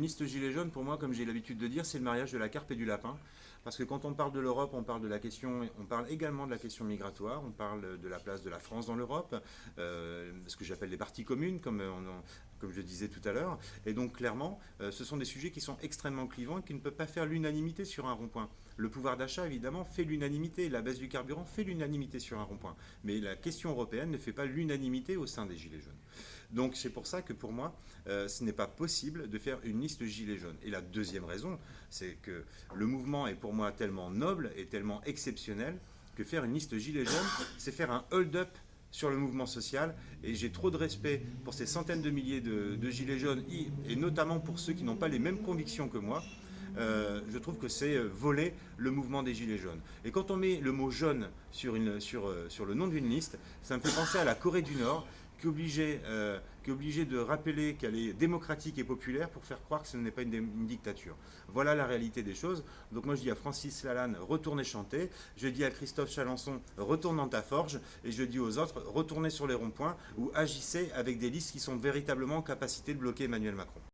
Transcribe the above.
Liste gilet jaune, pour moi, comme j'ai l'habitude de dire, c'est le mariage de la carpe et du lapin. Parce que quand on parle de l'Europe, on parle de la question, on parle également de la question migratoire, on parle de la place de la France dans l'Europe, ce que j'appelle les parties communes, comme je disais tout à l'heure. Et donc, clairement, ce sont des sujets qui sont extrêmement clivants et qui ne peuvent pas faire l'unanimité sur un rond-point. Le pouvoir d'achat, évidemment, fait l'unanimité. La baisse du carburant fait l'unanimité sur un rond-point. Mais la question européenne ne fait pas l'unanimité au sein des Gilets jaunes. Donc c'est pour ça que pour moi, ce n'est pas possible de faire une liste gilets jaunes. Et la deuxième raison, c'est que le mouvement est pour moi tellement noble et tellement exceptionnel que faire une liste gilets jaunes, c'est faire un hold-up sur le mouvement social. Et j'ai trop de respect pour ces centaines de milliers de gilets jaunes, et notamment pour ceux qui n'ont pas les mêmes convictions que moi. Je trouve que c'est voler le mouvement des Gilets jaunes. Et quand on met le mot jaune sur le nom d'une liste, ça me fait penser à la Corée du Nord, qui est obligée de rappeler qu'elle est démocratique et populaire pour faire croire que ce n'est pas une dictature. Voilà la réalité des choses. Donc moi je dis à Francis Lalanne, retournez chanter. Je dis à Christophe Chalençon, retourne dans ta forge. Et je dis aux autres, retournez sur les ronds-points ou agissez avec des listes qui sont véritablement en capacité de bloquer Emmanuel Macron.